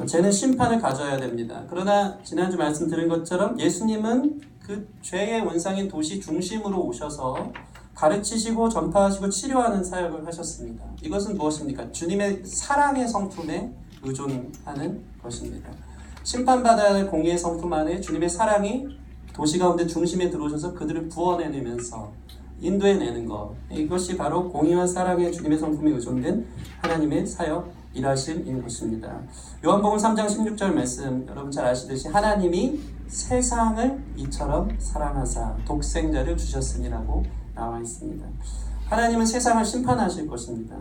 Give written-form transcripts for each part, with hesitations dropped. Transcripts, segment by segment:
죄는 심판을 가져야 됩니다. 그러나 지난주 말씀 드린 것처럼 예수님은 그 죄의 원상인 도시 중심으로 오셔서 가르치시고 전파하시고 치료하는 사역을 하셨습니다. 이것은 무엇입니까? 주님의 사랑의 성품에 의존하는 것입니다. 심판받아야 할 공의의 성품 안에 주님의 사랑이 도시 가운데 중심에 들어오셔서 그들을 구원해내면서 인도해내는 것, 이것이 바로 공의와 사랑의 주님의 성품에 의존된 하나님의 사역 일하심인 것입니다. 요한복음 3장 16절 말씀 여러분 잘 아시듯이 하나님이 세상을 이처럼 사랑하사 독생자를 주셨으니라고 나와 있습니다. 하나님은 세상을 심판하실 것입니다.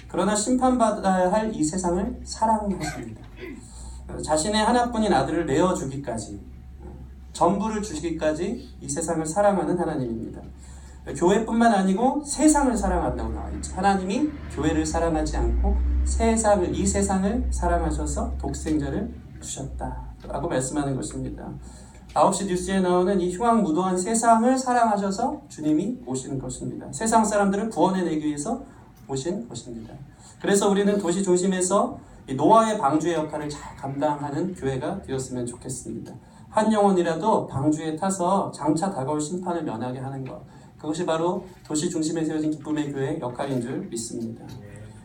그러나 심판받아야 할 이 세상을 사랑하십니다. 자신의 하나뿐인 아들을 내어주기까지, 전부를 주시기까지 이 세상을 사랑하는 하나님입니다. 교회뿐만 아니고 세상을 사랑한다고 나와 있죠. 하나님이 교회를 사랑하지 않고 이 세상을 사랑하셔서 독생자를 주셨다라고 말씀하는 것입니다. 9시 뉴스에 나오는 이 흉악무도한 세상을 사랑하셔서 주님이 오시는 것입니다. 세상 사람들을 구원해내기 위해서 오신 것입니다. 그래서 우리는 도시 중심에서 이 노아의 방주의 역할을 잘 감당하는 교회가 되었으면 좋겠습니다. 한 영혼이라도 방주에 타서 장차 다가올 심판을 면하게 하는 것, 그것이 바로 도시 중심에 세워진 기쁨의 교회의 역할인 줄 믿습니다.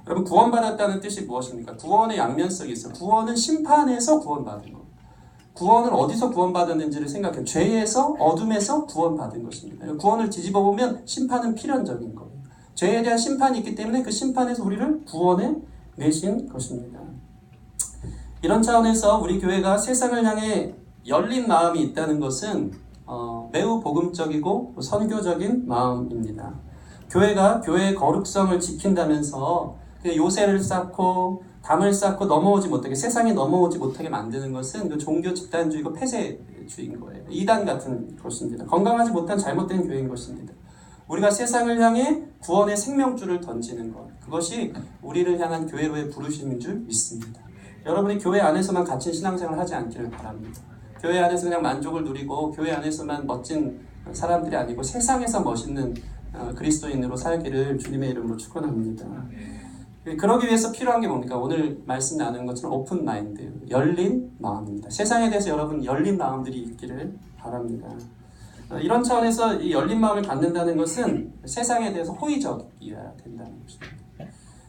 여러분, 구원받았다는 뜻이 무엇입니까? 구원의 양면성이 있어요. 구원은 심판에서 구원받은 것. 구원을 어디서 구원받았는지를 생각해요. 죄에서, 어둠에서 구원받은 것입니다. 구원을 뒤집어 보면 심판은 필연적인 거예요. 죄에 대한 심판이 있기 때문에 그 심판에서 우리를 구원해 내신 것입니다. 이런 차원에서 우리 교회가 세상을 향해 열린 마음이 있다는 것은 매우 복음적이고 선교적인 마음입니다. 교회가 교회의 거룩성을 지킨다면서 요새를 쌓고 담을 쌓고 넘어오지 못하게, 세상에 넘어오지 못하게 만드는 것은 그 종교 집단주의고 폐쇄주의인 거예요. 이단 같은 것입니다. 건강하지 못한 잘못된 교회인 것입니다. 우리가 세상을 향해 구원의 생명줄을 던지는 것, 그것이 우리를 향한 교회로의 부르심인 줄 믿습니다. 여러분이 교회 안에서만 갇힌 신앙생활을 하지 않기를 바랍니다. 교회 안에서 그냥 만족을 누리고 교회 안에서만 멋진 사람들이 아니고 세상에서 멋있는 그리스도인으로 살기를 주님의 이름으로 축원합니다. 그러기 위해서 필요한 게 뭡니까? 오늘 말씀 나누는 것처럼 오픈 마인드, 열린 마음입니다. 세상에 대해서 여러분 열린 마음들이 있기를 바랍니다. 이런 차원에서 이 열린 마음을 갖는다는 것은 세상에 대해서 호의적이어야 된다는 것입니다.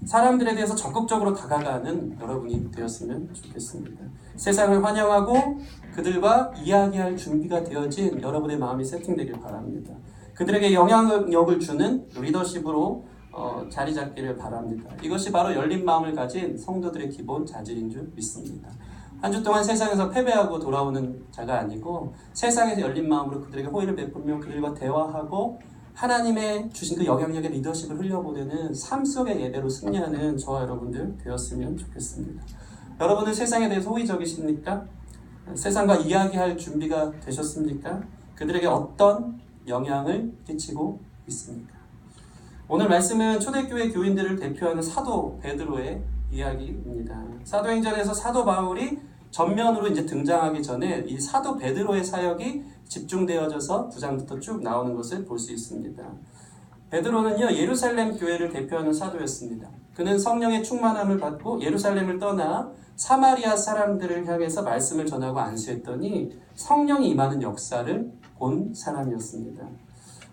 사람들에 대해서 적극적으로 다가가는 여러분이 되었으면 좋겠습니다. 세상을 환영하고 그들과 이야기할 준비가 되어진 여러분의 마음이 세팅되길 바랍니다. 그들에게 영향력을 주는 리더십으로 자리 잡기를 바랍니다. 이것이 바로 열린 마음을 가진 성도들의 기본 자질인 줄 믿습니다. 한 주 동안 세상에서 패배하고 돌아오는 자가 아니고 세상에서 열린 마음으로 그들에게 호의를 베풀며 그들과 대화하고 하나님의 주신 그 영향력의 리더십을 흘려보내는 삶 속의 예배로 승리하는 저와 여러분들 되었으면 좋겠습니다. 여러분은 세상에 대해서 호의적이십니까? 세상과 이야기할 준비가 되셨습니까? 그들에게 어떤 영향을 끼치고 있습니까? 오늘 말씀은 초대교회 교인들을 대표하는 사도 베드로의 이야기입니다. 사도행전에서 사도 바울이 전면으로 이제 등장하기 전에 이 사도 베드로의 사역이 집중되어져서 9장부터 쭉 나오는 것을 볼 수 있습니다. 베드로는요, 예루살렘 교회를 대표하는 사도였습니다. 그는 성령의 충만함을 받고 예루살렘을 떠나 사마리아 사람들을 향해서 말씀을 전하고 안수했더니 성령이 임하는 역사를 본 사람이었습니다.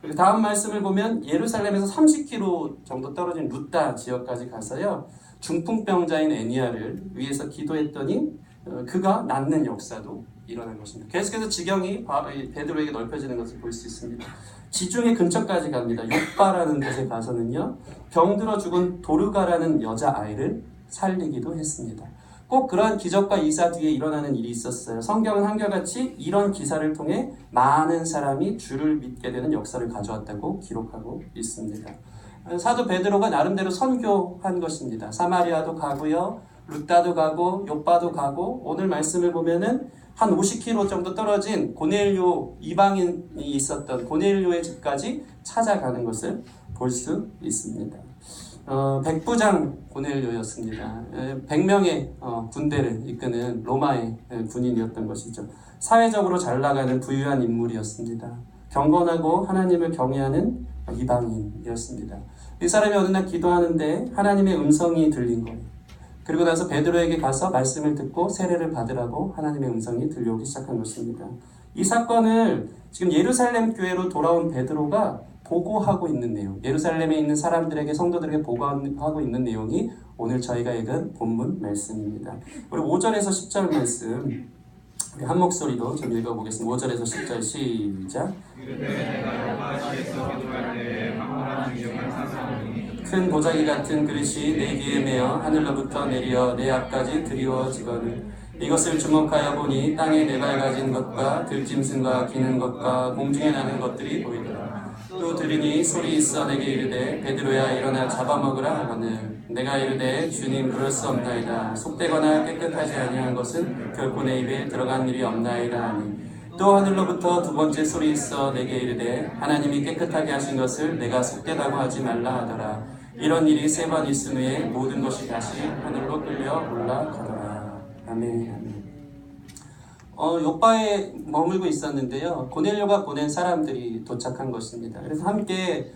그리고 다음 말씀을 보면 예루살렘에서 30km 정도 떨어진 루따 지역까지 가서요, 중풍병자인 애니아를 위해서 기도했더니 그가 낫는 역사도 일어난 것입니다. 계속해서 지경이 베드로에게 넓혀지는 것을 볼 수 있습니다. 지중해 근처까지 갑니다. 욥바라는 곳에 가서는요, 병들어 죽은 도르가라는 여자아이를 살리기도 했습니다. 꼭 그러한 기적과 이사 뒤에 일어나는 일이 있었어요. 성경은 한결같이 이런 기사를 통해 많은 사람이 주를 믿게 되는 역사를 가져왔다고 기록하고 있습니다. 사도 베드로가 나름대로 선교한 것입니다. 사마리아도 가고요, 루따도 가고, 욥바도 가고, 오늘 말씀을 보면은 한 50km 정도 떨어진 고넬료, 이방인이 있었던 고넬료의 집까지 찾아가는 것을 볼 수 있습니다. 백부장 고넬료였습니다. 100명의 군대를 이끄는 로마의 군인이었던 것이죠. 사회적으로 잘 나가는 부유한 인물이었습니다. 경건하고 하나님을 경외하는 이방인이었습니다. 이 사람이 어느 날 기도하는데 하나님의 음성이 들린 거예요. 그리고 나서 베드로에게 가서 말씀을 듣고 세례를 받으라고 하나님의 음성이 들려오기 시작한 것입니다. 이 사건을 지금 예루살렘 교회로 돌아온 베드로가 보고하고 있는 내용, 예루살렘에 있는 사람들에게, 성도들에게 보고하고 있는 내용이 오늘 저희가 읽은 본문 말씀입니다. 우리 5절에서 10절 말씀 우리 한 목소리로 좀 읽어보겠습니다. 5절에서 10절 시작. 큰 보자기 같은 그릇이 내 귀에 매어 하늘로부터 내려 내 앞까지 드리워지거늘 이것을 주목하여 보니 땅에 네발가진 것과 들짐승과 기는 것과 공중에 나는 것들이 보이더라. 또 들으니 소리 있어 내게 이르되 베드로야 일어나 잡아먹으라 하거늘 내가 이르되 주님 그럴 수 없나이다. 속되거나 깨끗하지 아니한 것은 결코 내 입에 들어간 일이 없나이다 하니 또 하늘로부터 두 번째 소리 있어 내게 이르되 하나님이 깨끗하게 하신 것을 내가 속되다고 하지 말라 하더라. 이런 일이 3번 있은 후에 모든 것이 다시 하늘로 끌려 올라가더라. 아멘. 아멘. 요바에 머물고 있었는데요. 고넬료가 보낸 사람들이 도착한 것입니다. 그래서 함께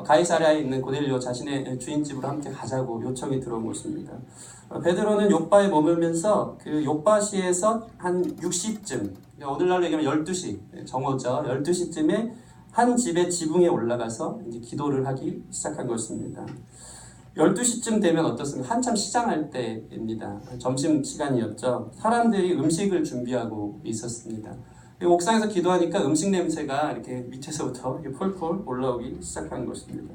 가이사랴에 있는 고넬료 자신의 주인집으로 함께 가자고 요청이 들어온 것입니다. 베드로는 요바에 머물면서 그 요바시에서 한 6시쯤, 오늘날로 얘기하면 12시, 정오죠. 12시쯤에 한 집의 지붕에 올라가서 이제 기도를 하기 시작한 것입니다. 12시쯤 되면 어떻습니까? 한참 시장할 때입니다. 점심시간이었죠. 사람들이 음식을 준비하고 있었습니다. 옥상에서 기도하니까 음식 냄새가 이렇게 밑에서부터 이렇게 폴폴 올라오기 시작한 것입니다.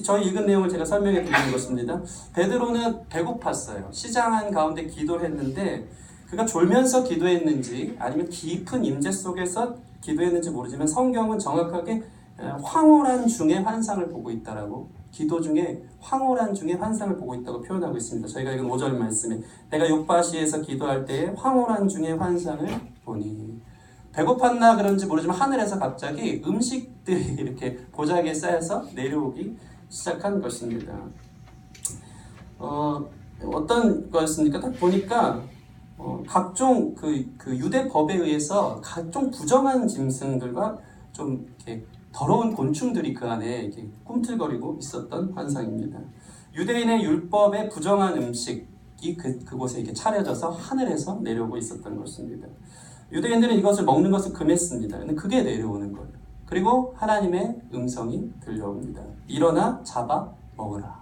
저희 읽은 내용을 제가 설명해 드리는 것입니다. 베드로는 배고팠어요. 시장한 가운데 기도를 했는데 그가 졸면서 기도했는지 아니면 깊은 임재 속에서 기도했는지 모르지만 성경은 정확하게 황홀한 중에 환상을 보고 있다라고, 기도 중에 황홀한 중에 환상을 보고 있다고 표현하고 있습니다. 저희가 읽은 5절 말씀에 내가 욥바시에서 기도할 때에 황홀한 중에 환상을 보니, 배고팠나 그런지 모르지만 하늘에서 갑자기 음식들이 이렇게 보자기에 쌓여서 내려오기 시작한 것입니다. 어떤 거였습니까? 딱 보니까 각종 그 유대 법에 의해서 각종 부정한 짐승들과 좀 이렇게 더러운 곤충들이 그 안에 이렇게 꿈틀거리고 있었던 환상입니다. 유대인의 율법에 부정한 음식이 그곳에 이렇게 차려져서 하늘에서 내려오고 있었던 것입니다. 유대인들은 이것을 먹는 것을 금했습니다. 근데 그게 내려오는 거예요. 그리고 하나님의 음성이 들려옵니다. 일어나 잡아 먹으라.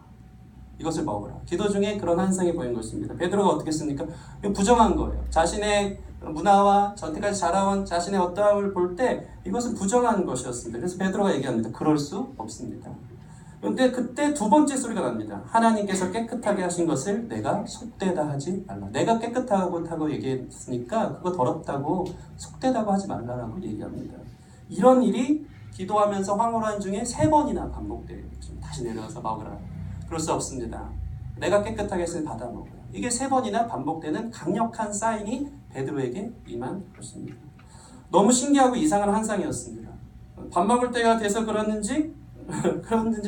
이것을 먹으라. 기도 중에 그런 환상이 보인 것입니다. 베드로가 어떻게 했습니까? 이거 부정한 거예요. 자신의 문화와 전태까지 자라온 자신의 어떠함을 볼 때 이것은 부정한 것이었습니다. 그래서 베드로가 얘기합니다. 그럴 수 없습니다. 그런데 그때 두 번째 소리가 납니다. 하나님께서 깨끗하게 하신 것을 내가 속되다 하지 말라. 내가 깨끗하다고 얘기했으니까 그거 더럽다고 속되다고 하지 말라라고 얘기합니다. 이런 일이 기도하면서 황홀한 중에 3번이나 반복돼요. 다시 내려와서 먹으라. 그럴 수 없습니다. 내가 깨끗하게 했으니 받아 먹어라. 이게 3번이나 반복되는 강력한 사인이 베드로에게 임한 것입니다. 너무 신기하고 이상한 환상이었습니다. 밥 먹을 때가 돼서 그랬는지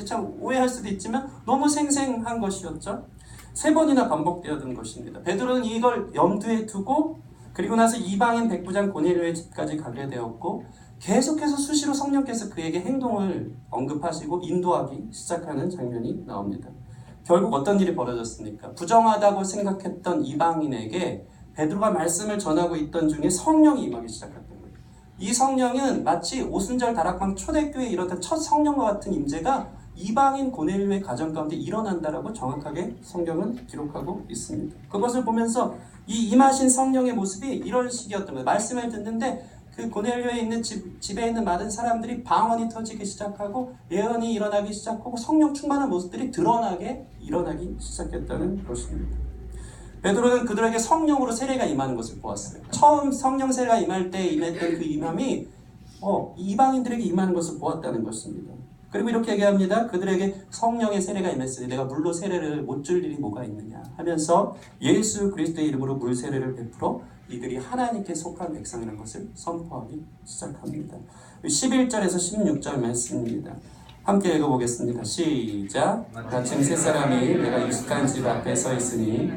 참 오해할 수도 있지만 너무 생생한 것이었죠. 3번이나 반복되었던 것입니다. 베드로는 이걸 염두에 두고 그리고 나서 이방인 백부장 고넬료의 집까지 가게 되었고 계속해서 수시로 성령께서 그에게 행동을 언급하시고 인도하기 시작하는 장면이 나옵니다. 결국 어떤 일이 벌어졌습니까? 부정하다고 생각했던 이방인에게 베드로가 말씀을 전하고 있던 중에 성령이 임하기 시작했던 거예요. 이 성령은 마치 오순절 다락방 초대교회에 이뤘던 첫 성령과 같은 임재가 이방인 고넬료의 가정 가운데 일어난다라고 정확하게 성경은 기록하고 있습니다. 그것을 보면서 이 임하신 성령의 모습이 이런 식이었던 거예요. 말씀을 듣는데 그 고넬료에 있는 집에 있는 많은 사람들이 방언이 터지기 시작하고 예언이 일어나기 시작하고 성령 충만한 모습들이 드러나게 일어나기 시작했다는 것입니다. 베드로는 그들에게 성령으로 세례가 임하는 것을 보았어요. 처음 성령 세례가 임할 때 임했던 그 임함이 이방인들에게 임하는 것을 보았다는 것입니다. 그리고 이렇게 얘기합니다. 그들에게 성령의 세례가 임했으니 내가 물로 세례를 못 줄 일이 뭐가 있느냐 하면서 예수 그리스도의 이름으로 물 세례를 베풀어 이들이 하나님께 속한 백성이라는 것을 선포하기 시작합니다. 11절에서 16절 말씀입니다. 함께 읽어보겠습니다. 시작. 마침 3사람이 내가 익숙한 집 앞에 서 있으니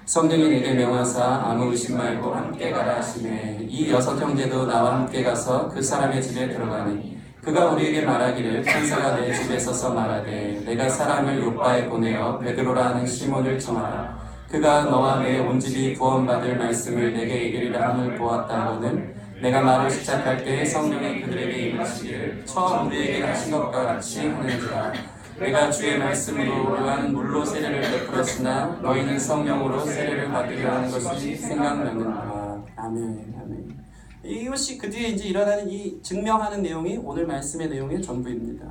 성령이 내게 명하사 아무 의심 말고 함께 가라 하시매 이 6 형제도 나와 함께 가서 그 사람의 집에 들어가니 그 그가 우리에게 말하기를 천사가 내 집에 서서 말하되 내가 사람을 요바에 보내어 베드로라 하는 시몬을 청하라. 그가 너와 내 온 집이 구원받을 말씀을 내게 이르리라 함을 보았다고는 내가 말을 시작할 때 성령이 그들에게 임하시기를 처음 우리에게 하신 것과 같이 하는지라. 내가 주의 말씀으로 또한 물로 세례를 베풀었으나 너희는 성령으로 세례를 받으려 하는 것이 생각나는구나. 아멘. 아멘. 이것이 그 뒤에 이제 일어나는 이 증명하는 내용이 오늘 말씀의 내용의 전부입니다.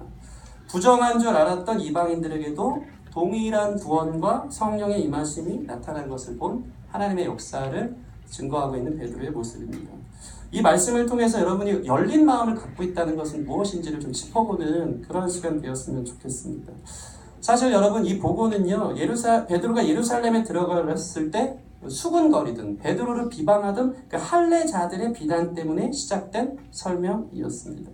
부정한 줄 알았던 이방인들에게도 동일한 구원과 성령의 임하심이 나타난 것을 본 하나님의 역사를 증거하고 있는 베드로의 모습입니다. 이 말씀을 통해서 여러분이 열린 마음을 갖고 있다는 것은 무엇인지를 좀 짚어보는 그런 시간 되었으면 좋겠습니다. 사실 여러분 이 보고는요, 베드로가 예루살렘에 들어갔을 때 수군거리든 베드로를 비방하던 그 할례자들의 비난 때문에 시작된 설명이었습니다.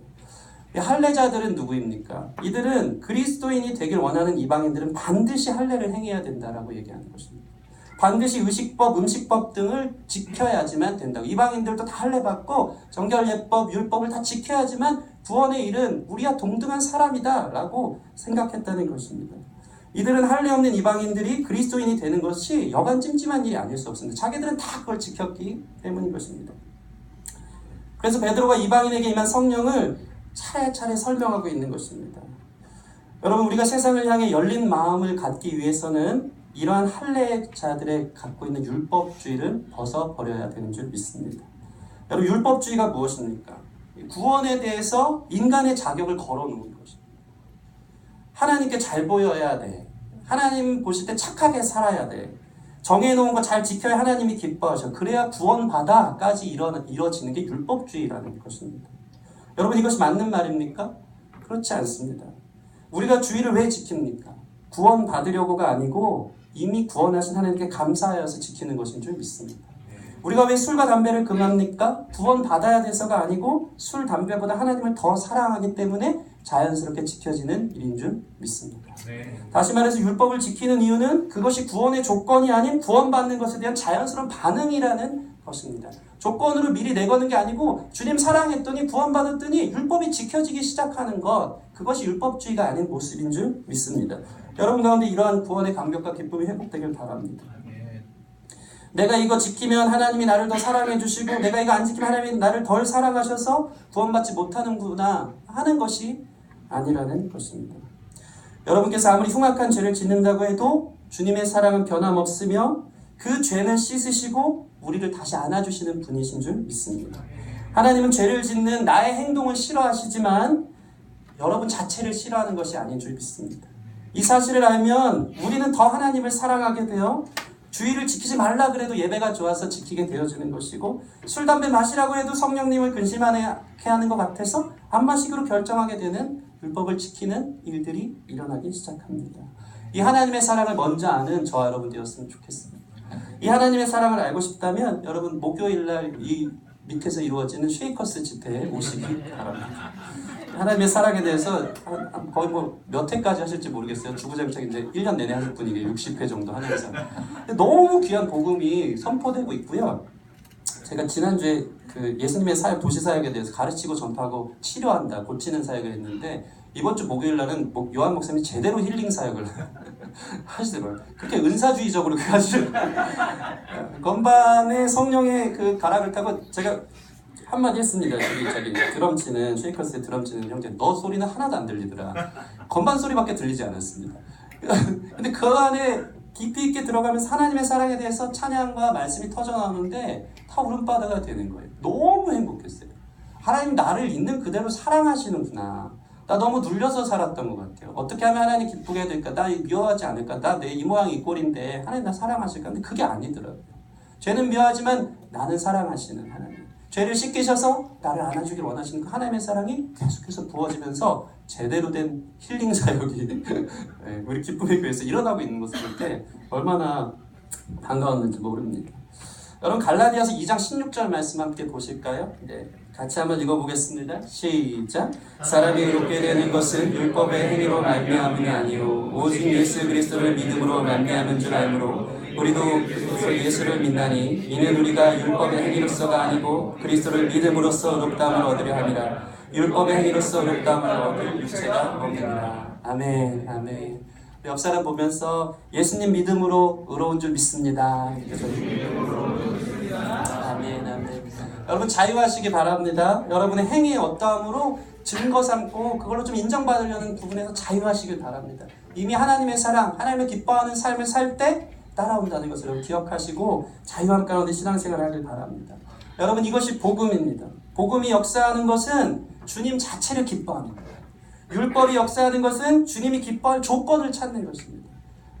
할례자들은 누구입니까? 이들은 그리스도인이 되길 원하는 이방인들은 반드시 할례를 행해야 된다라고 얘기하는 것입니다. 반드시 의식법, 음식법 등을 지켜야지만 된다고. 이방인들도 다 할례 받고 정결예법, 율법을 다 지켜야지만 구원의 일은 우리와 동등한 사람이다 라고 생각했다는 것입니다. 이들은 할례 없는 이방인들이 그리스도인이 되는 것이 여간 찜찜한 일이 아닐 수 없습니다. 자기들은 다 그걸 지켰기 때문인 것입니다. 그래서 베드로가 이방인에게 임한 성령을 차례차례 설명하고 있는 것입니다. 여러분, 우리가 세상을 향해 열린 마음을 갖기 위해서는 이러한 할례자들의 갖고 있는 율법주의를 벗어버려야 되는 줄 믿습니다. 여러분, 율법주의가 무엇입니까? 구원에 대해서 인간의 자격을 걸어놓은 것입니다. 하나님께 잘 보여야 돼. 하나님 보실 때 착하게 살아야 돼. 정해놓은 거 잘 지켜야 하나님이 기뻐하셔. 그래야 구원받아까지 이루어지는 게 율법주의라는 것입니다. 여러분, 이것이 맞는 말입니까? 그렇지 않습니다. 우리가 주의를 왜 지킵니까? 구원받으려고가 아니고 이미 구원하신 하나님께 감사하여서 지키는 것인 줄 믿습니다. 우리가 왜 술과 담배를 금합니까? 구원받아야 돼서가 아니고 술, 담배보다 하나님을 더 사랑하기 때문에 자연스럽게 지켜지는 일인 줄 믿습니다. 다시 말해서 율법을 지키는 이유는 그것이 구원의 조건이 아닌 구원받는 것에 대한 자연스러운 반응이라는 것입니다. 조건으로 미리 내거는 게 아니고 주님 사랑했더니 구원받았더니 율법이 지켜지기 시작하는 것, 그것이 율법주의가 아닌 모습인 줄 믿습니다. 여러분 가운데 이러한 구원의 감격과 기쁨이 회복되길 바랍니다. 내가 이거 지키면 하나님이 나를 더 사랑해 주시고 내가 이거 안 지키면 하나님이 나를 덜 사랑하셔서 구원받지 못하는구나 하는 것이 아니라는 것입니다. 여러분께서 아무리 흉악한 죄를 짓는다고 해도 주님의 사랑은 변함없으며 그 죄는 씻으시고 우리를 다시 안아주시는 분이신 줄 믿습니다. 하나님은 죄를 짓는 나의 행동을 싫어하시지만 여러분 자체를 싫어하는 것이 아닌 줄 믿습니다. 이 사실을 알면 우리는 더 하나님을 사랑하게 되어 주의를 지키지 말라 그래도 예배가 좋아서 지키게 되어지는 것이고 술, 담배 마시라고 해도 성령님을 근심하게 하는 것 같아서 안 마시기로 결정하게 되는 율법을 지키는 일들이 일어나기 시작합니다. 이 하나님의 사랑을 먼저 아는 저와 여러분 되었으면 좋겠습니다. 이 하나님의 사랑을 알고 싶다면 여러분 목요일날 이 밑에서 이루어지는 쉐이커스 집회에 오시기 바랍니다. 하나님의 사랑에 대해서 거의 몇 회까지 하실지 모르겠어요. 주구장창 이제 1년 내내 하실 분이 60회 정도 하면서 너무 귀한 복음이 선포되고 있고요. 제가 지난주에 그 예수님의 사역, 도시 사역에 대해서 가르치고 전파하고 치료한다, 고치는 사역을 했는데 이번 주 목요일 날은 요한 목사님이 제대로 힐링 사역을 하시더라고요. 그렇게 은사주의적으로 아주 건반에 성령의 그 가락을 타고 제가 한마디 했습니다. 저기 드럼 치는 쉐이커스의 드럼 치는 형제, 너 소리는 하나도 안 들리더라. 건반 소리밖에 들리지 않았습니다. 근데 그 안에 깊이 있게 들어가면서 하나님의 사랑에 대해서 찬양과 말씀이 터져나오는데 다 울음바다가 되는 거예요. 너무 행복했어요. 하나님 나를 있는 그대로 사랑하시는구나. 나 너무 눌려서 살았던 것 같아요. 어떻게 하면 하나님 기쁘게 해야 될까? 나 미워하지 않을까? 나 내 이 모양 이 꼴인데 하나님 나 사랑하실까? 근데 그게 아니더라고요. 죄는 미워하지만 나는 사랑하시는 하나님. 죄를 씻기셔서 나를 안아주길 원하시는 그 하나님의 사랑이 계속해서 부어지면서 제대로 된 힐링 사역이 우리 기쁨의 교회에서 일어나고 있는 모습을 볼 때 얼마나 반가웠는지 모릅니다. 여러분 갈라디아서 2장 16절 말씀 함께 보실까요? 네, 같이 한번 읽어보겠습니다. 시작. 사람이 의롭게 되는 것은 율법의 행위로 말미암음이 아니요 오직 예수 그리스도를 믿음으로 말미암은 줄 알므로 우리도 예수를 믿나니 이는 우리가 율법의 행위로서가 아니고 그리스도를 믿음으로써 의롭다함을 얻으려 함이라. 율법의 행위로서 의롭다함을 얻을 육체가 없느니라. 아멘, 아멘. 옆 사람 보면서 예수님 믿음으로 의로운 줄 믿습니다. 아멘, 아멘. 여러분 자유하시기 바랍니다. 여러분의 행위의 어떠함으로 증거 삼고 그걸로 좀 인정받으려는 부분에서 자유하시길 바랍니다. 이미 하나님의 사랑, 하나님을 기뻐하는 삶을 살 때 따라온다는 것을 여러분 기억하시고 자유함 가운데 신앙생활을 하길 바랍니다. 여러분 이것이 복음입니다. 복음이 역사하는 것은 주님 자체를 기뻐합니다. 율법이 역사하는 것은 주님이 기뻐할 조건을 찾는 것입니다.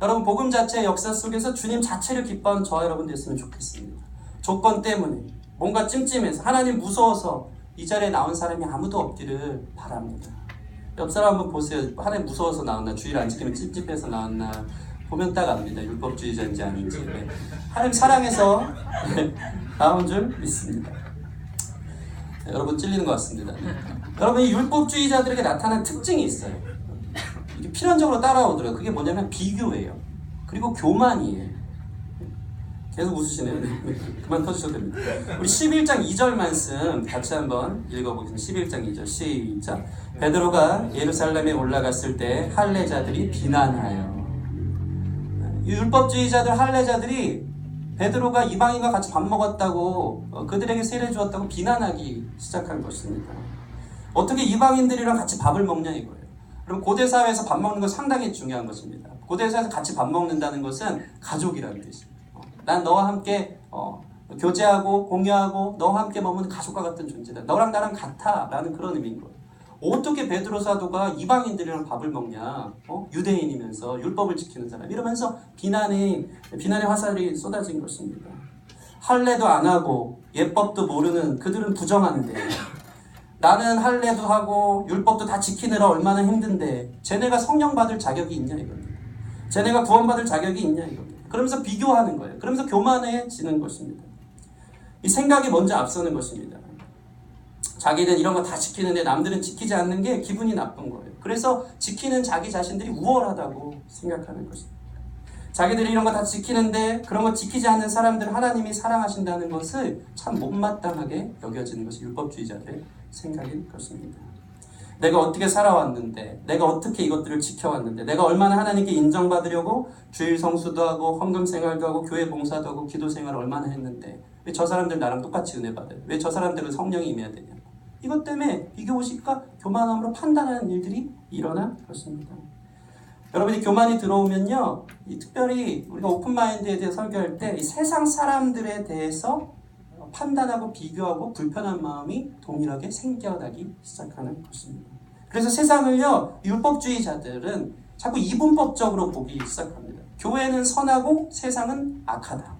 여러분 복음 자체의 역사 속에서 주님 자체를 기뻐하는 저와 여러분 됐으면 좋겠습니다. 조건 때문에 뭔가 찜찜해서 하나님 무서워서 이 자리에 나온 사람이 아무도 없기를 바랍니다. 옆 사람 한번 보세요. 하나님 무서워서 나왔나, 주일 안 지키면 찝찝해서 나왔나 보면 딱 압니다. 율법주의자인지 아닌지. 네. 하나님 사랑해서 나온 줄 믿습니다. 네, 여러분 찔리는 것 같습니다. 네. 여러분 이 율법주의자들에게 나타난 특징이 있어요. 이게 필연적으로 따라오더라고요. 그게 뭐냐면 비교예요. 그리고 교만이에요. 계속 웃으시네요. 그만 터주셔도 됩니다. 우리 11장 2절 말씀 같이 한번 읽어보겠습니다. 11장 2절 시작. 베드로가 예루살렘에 올라갔을 때 할례자들이 비난하여. 이 율법주의자들 할례자들이 베드로가 이방인과 같이 밥 먹었다고 그들에게 세례 주었다고 비난하기 시작한 것입니다. 어떻게 이방인들이랑 같이 밥을 먹냐 이거예요. 그럼 고대 사회에서 밥 먹는 건 상당히 중요한 것입니다. 고대 사회에서 같이 밥 먹는다는 것은 가족이라는 뜻이에요. 난 너와 함께 교제하고 공유하고 너와 함께 머무는 가족과 같은 존재다. 너랑 나랑 같아 라는 그런 의미인 거예요. 어떻게 베드로 사도가 이방인들이랑 밥을 먹냐? 유대인이면서 율법을 지키는 사람 이러면서 비난의 화살이 쏟아진 것입니다. 할례도 안 하고 예법도 모르는 그들은 부정한데 나는 할례도 하고 율법도 다 지키느라 얼마나 힘든데 쟤네가 성령 받을 자격이 있냐 이겁니다. 쟤네가 구원받을 자격이 있냐 이겁니다. 그러면서 비교하는 거예요. 그러면서 교만해지는 것입니다. 이 생각이 먼저 앞서는 것입니다. 자기는 이런 거 다 지키는데 남들은 지키지 않는 게 기분이 나쁜 거예요. 그래서 지키는 자기 자신들이 우월하다고 생각하는 것입니다. 자기들이 이런 거 다 지키는데 그런 거 지키지 않는 사람들 하나님이 사랑하신다는 것을 참 못마땅하게 여겨지는 것이 율법주의자들의 생각인 것입니다. 내가 어떻게 살아왔는데, 내가 어떻게 이것들을 지켜왔는데, 내가 얼마나 하나님께 인정받으려고 주일 성수도 하고 헌금 생활도 하고 교회 봉사도 하고 기도 생활을 얼마나 했는데 왜 저 사람들 나랑 똑같이 은혜 받아요? 왜 저 사람들은 성령이 임해야 되냐? 이것 때문에 비교의식과 교만함으로 판단하는 일들이 일어난 것입니다. 여러분이 교만이 들어오면요, 특별히 우리가 오픈마인드에 대해 설교할 때 이 세상 사람들에 대해서 판단하고 비교하고 불편한 마음이 동일하게 생겨나기 시작하는 것입니다. 그래서 세상을요, 율법주의자들은 자꾸 이분법적으로 보기 시작합니다. 교회는 선하고 세상은 악하다.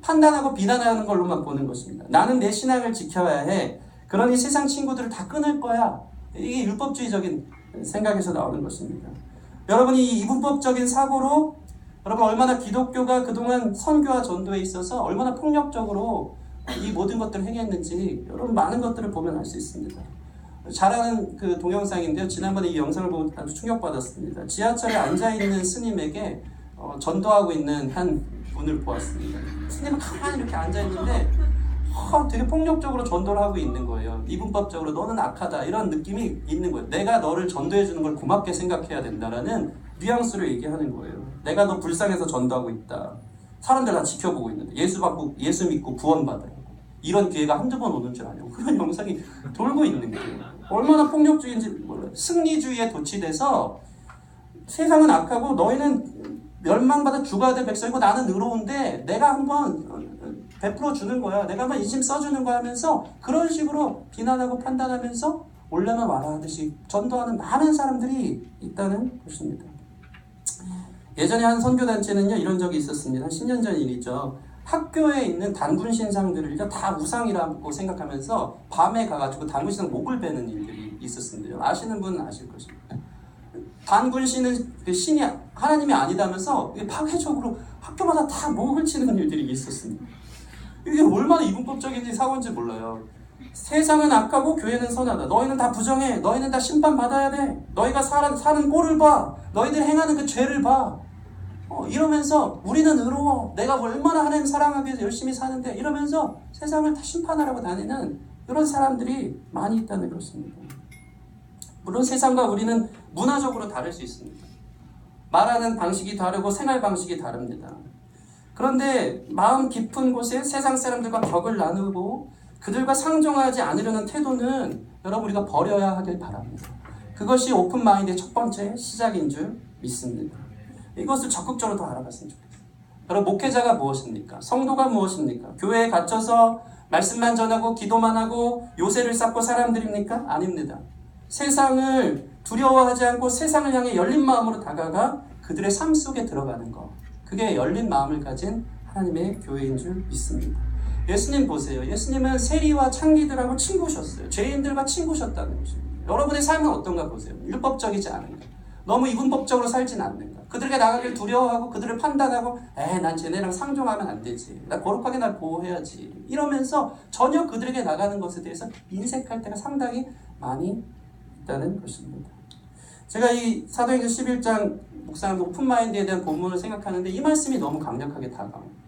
판단하고 비난하는 걸로만 보는 것입니다. 나는 내 신앙을 지켜야 해. 그러니 세상 친구들을 다 끊을 거야. 이게 율법주의적인 생각에서 나오는 것입니다. 여러분이 이 이분법적인 사고로 여러분 얼마나 기독교가 그동안 선교와 전도에 있어서 얼마나 폭력적으로 이 모든 것들을 행했는지 여러분 많은 것들을 보면 알 수 있습니다. 잘하는 그 동영상인데요. 지난번에 이 영상을 보고 아주 충격받았습니다. 지하철에 앉아있는 스님에게 전도하고 있는 한 분을 보았습니다. 스님은 가만히 이렇게 앉아있는데 되게 폭력적으로 전도를 하고 있는 거예요. 이분법적으로 너는 악하다 이런 느낌이 있는 거예요. 내가 너를 전도해 주는 걸 고맙게 생각해야 된다라는 뉘앙스를 얘기하는 거예요. 내가 너 불쌍해서 전도하고 있다. 사람들 다 지켜보고 있는데 예수 믿고 구원받으라고. 이런 기회가 한두 번 오는 줄 아냐고. 그런 영상이 돌고 있는 거예요. 얼마나 폭력주의인지 몰라요. 승리주의에 도취돼서 세상은 악하고 너희는 멸망받아 죽어야 될 백성이고 나는 의로운데 내가 한번 베풀어 주는 거야. 내가 한번 인심 써주는 거야 하면서 그런 식으로 비난하고 판단하면서 올려나 마라 하듯이 전도하는 많은 사람들이 있다는 것입니다. 예전에 한 선교단체는요 이런 적이 있었습니다. 한 10년 전 일이죠. 학교에 있는 단군 신상들을 다 우상이라고 생각하면서 밤에 가가지고 단군 신상 목을 베는 일들이 있었습니다. 아시는 분은 아실 것입니다. 단군 신은 그 신이 하나님이 아니다면서 파괴적으로 학교마다 다 목을 치는 일들이 있었습니다. 이게 얼마나 이분법적인지 사고인지 몰라요. 세상은 악하고 교회는 선하다. 너희는 다 부정해. 너희는 다 심판받아야 돼. 너희가 사는 꼴을 봐. 너희들 행하는 그 죄를 봐. 이러면서 우리는 의로워. 내가 얼마나 하나님 사랑하기 위해서 열심히 사는데 이러면서 세상을 다 심판하려고 다니는 이런 사람들이 많이 있다는 것입니다. 물론 세상과 우리는 문화적으로 다를 수 있습니다. 말하는 방식이 다르고 생활 방식이 다릅니다. 그런데 마음 깊은 곳에 세상 사람들과 벽을 나누고 그들과 상종하지 않으려는 태도는 여러분 우리가 버려야 하길 바랍니다. 그것이 오픈 마인드의 첫 번째 시작인 줄 믿습니다. 이것을 적극적으로 더 알아봤으면 좋겠어요. 여러분 목회자가 무엇입니까? 성도가 무엇입니까? 교회에 갇혀서 말씀만 전하고 기도만 하고 요새를 쌓고 사람들입니까? 아닙니다. 세상을 두려워하지 않고 세상을 향해 열린 마음으로 다가가 그들의 삶 속에 들어가는 것. 그게 열린 마음을 가진 하나님의 교회인 줄 믿습니다. 예수님 보세요. 예수님은 세리와 창기들하고 친구셨어요. 죄인들과 친구셨다는 것입니다. 여러분의 삶은 어떤가 보세요. 율법적이지 않은가? 너무 이분법적으로 살진 않는가? 그들에게 나가길 두려워하고 그들을 판단하고 난 쟤네랑 상종하면 안 되지. 나 거룩하게 날 보호해야지. 이러면서 전혀 그들에게 나가는 것에 대해서 인색할 때가 상당히 많이 있다는 것입니다. 제가 이 사도행전 11장 묵상하면서 오픈마인드에 대한 본문을 생각하는데 이 말씀이 너무 강력하게 다가옵니다.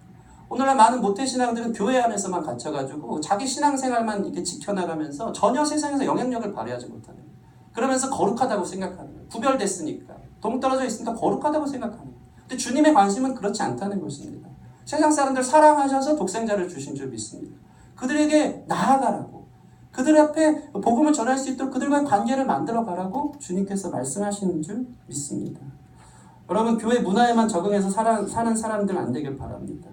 오늘날 많은 모태신앙들은 교회 안에서만 갇혀가지고 자기 신앙생활만 이렇게 지켜나가면서 전혀 세상에서 영향력을 발휘하지 못하는 거예요. 그러면서 거룩하다고 생각하는 거예요. 구별됐으니까. 동떨어져 있으니까 거룩하다고 생각하는 거예요. 근데 주님의 관심은 그렇지 않다는 것입니다. 세상 사람들 사랑하셔서 독생자를 주신 줄 믿습니다. 그들에게 나아가라고. 그들 앞에 복음을 전할 수 있도록 그들과의 관계를 만들어가라고 주님께서 말씀하시는 줄 믿습니다. 여러분 교회 문화에만 적응해서 사는 사람들 안 되길 바랍니다.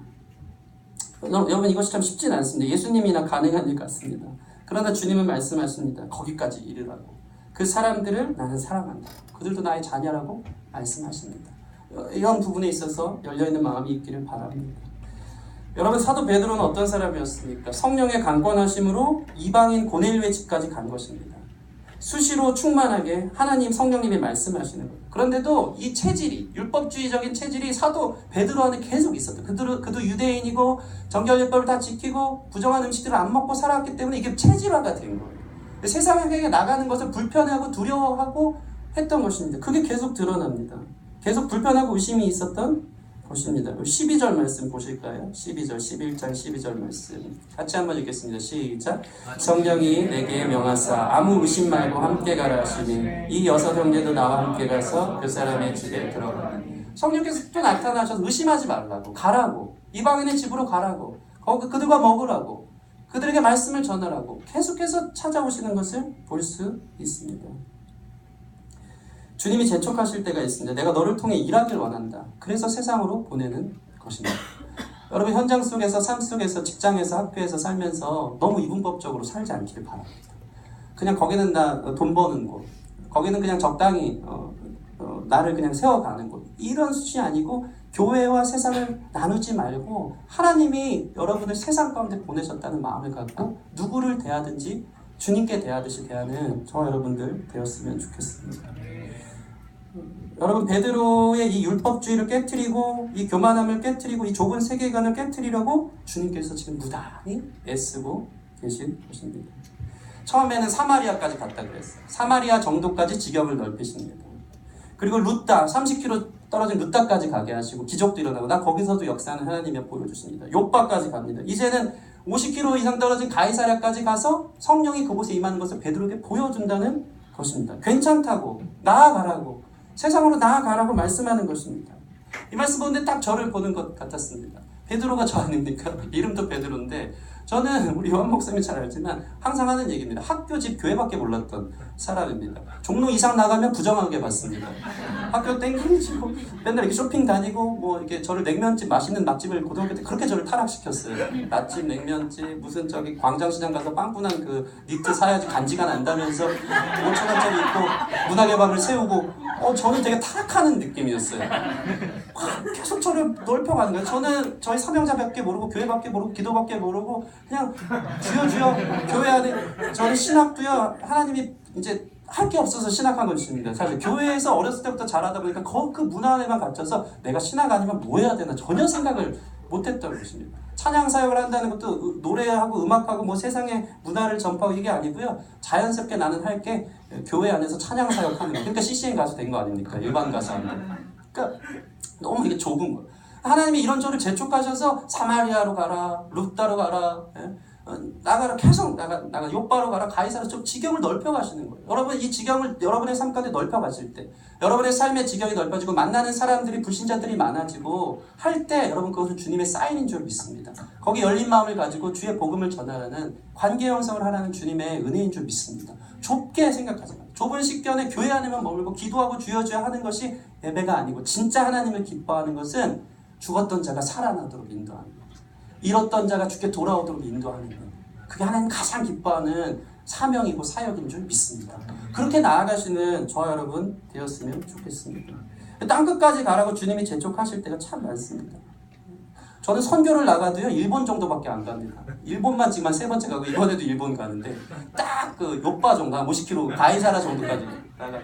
여러분 이것이 참 쉽진 않습니다. 예수님이나 가능한 일 같습니다. 그러나 주님은 말씀하십니다. 거기까지 이르라고. 그 사람들을 나는 사랑한다. 그들도 나의 자녀라고 말씀하십니다. 이런 부분에 있어서 열려있는 마음이 있기를 바랍니다. 여러분 사도 베드로는 어떤 사람이었습니까? 성령의 강권하심으로 이방인 고넬료의 집까지 간 것입니다. 수시로 충만하게 하나님 성령님이 말씀하시는 거예요. 그런데도 이 체질이 율법주의적인 체질이 사도 베드로 안에 계속 있었다. 그도 유대인이고 정결례법을 다 지키고 부정한 음식들을 안 먹고 살았기 때문에 이게 체질화가 된 거예요. 세상에게 나가는 것을 불편해하고 두려워하고 했던 것입니다. 그게 계속 드러납니다. 계속 불편하고 의심이 있었던 것입니다. 12절 말씀 보실까요? 12절, 11장 12절 말씀 같이 한번 읽겠습니다. 시작. 성령이 내게 명하사 아무 의심 말고 함께 가라 하시니 이 여섯 형제도 나와 함께 가서 그 사람의 집에 들어가니. 성령께서 또 나타나셔서 의심하지 말라고 가라고 이방인의 집으로 가라고 거기 그들과 먹으라고 그들에게 말씀을 전하라고 계속해서 찾아오시는 것을 볼 수 있습니다. 주님이 재촉하실 때가 있습니다. 내가 너를 통해 일하길 원한다. 그래서 세상으로 보내는 것입니다. 여러분 현장 속에서 삶 속에서 직장에서 학교에서 살면서 너무 이분법적으로 살지 않기를 바랍니다. 그냥 거기는 나 돈 버는 곳, 거기는 그냥 적당히 나를 그냥 세워가는 곳 이런 수준이 아니고 교회와 세상을 나누지 말고 하나님이 여러분을 세상 가운데 보내셨다는 마음을 갖고 누구를 대하든지 주님께 대하듯이 대하는 저와 여러분들 되었으면 좋겠습니다. 여러분 베드로의 이 율법주의를 깨트리고 이 교만함을 깨트리고 이 좁은 세계관을 깨트리려고 주님께서 지금 무단히 애쓰고 계신 것입니다. 처음에는 사마리아까지 갔다 그랬어요. 사마리아 정도까지 지경을 넓히십니다. 그리고 루다 30km 떨어진 루다까지 가게 하시고 기적도 일어나고 나 거기서도 역사는 하나님이 보여주십니다. 요빠까지 갑니다. 이제는 50km 이상 떨어진 가이사랴까지 가서 성령이 그곳에 임하는 것을 베드로에게 보여준다는 것입니다. 괜찮다고 나아가라고 세상으로 나아가라고 말씀하는 것입니다. 이 말씀 보는데 딱 저를 보는 것 같았습니다. 베드로가 저 아닙니까? 이름도 베드로인데 저는 우리 요한 목사님이 잘 알지만 항상 하는 얘기입니다. 학교, 집, 교회밖에 몰랐던 사람입니다. 종로 이상 나가면 부정하게 봤습니다. 학교 땡기고 맨날 이렇게 쇼핑 다니고 뭐 이렇게 저를 냉면집 맛있는 맛집을 고등학교 때 그렇게 저를 타락시켰어요. 맛집, 냉면집, 무슨 저기 광장시장 가서 빵꾸난 그 니트 사야지 간지가 난다면서 5,000원짜리 입고 문화개방을 세우고 저는 되게 타락하는 느낌이었어요. 계속 저를 넓혀가는 거예요. 저는 저희 사명자밖에 모르고 교회밖에 모르고 기도밖에 모르고 그냥 주여 교회 안에 저는 신학도요 하나님이 이제 할 게 없어서 신학한 것입니다. 사실 교회에서 어렸을 때부터 자라다 보니까 그 문화 안에만 갇혀서 내가 신학 아니면 뭐 해야 되나 전혀 생각을 못했던 것입니다. 찬양 사역을 한다는 것도 노래하고 음악하고 뭐 세상의 문화를 전파하고 이게 아니고요. 자연스럽게 나는 할 게 교회 안에서 찬양 사역하는 거. 그러니까 CCM 가수 된 거 아닙니까? 일반 가수 하는. 그러니까 너무 이게 좁은 거예요. 하나님이 이런 저를 재촉하셔서 사마리아로 가라, 루다로 가라, 나가라, 계속 나가, 요바로 가라, 가이사로, 좀 지경을 넓혀 가시는 거예요. 여러분, 이 지경을 여러분의 삶 가운데 넓혀 가실 때, 여러분의 삶의 지경이 넓어지고 만나는 사람들이, 불신자들이 많아지고 할 때, 여러분, 그것은 주님의 사인인 줄 믿습니다. 거기 열린 마음을 가지고 주의 복음을 전하라는, 관계 형성을 하라는 주님의 은혜인 줄 믿습니다. 좁게 생각하지 마세요. 좁은 식견에 교회 안에만 머물고 기도하고 주여 주여 하는 것이 예배가 아니고, 진짜 하나님을 기뻐하는 것은 죽었던 자가 살아나도록 인도하는 것, 잃었던 자가 주께 돌아오도록 인도하는 것, 그게 하나님 가장 기뻐하는 사명이고 사역인 줄 믿습니다. 그렇게 나아가시는 저와 여러분 되었으면 좋겠습니다. 땅끝까지 가라고 주님이 재촉하실 때가 참 많습니다. 저는 선교를 나가도요, 일본 정도밖에 안 갑니다. 일본만 지금 한 3번째 가고, 이번에도 일본 가는데, 딱 그 요빠 정도, 한 50km, 가이사라 정도까지 나가요.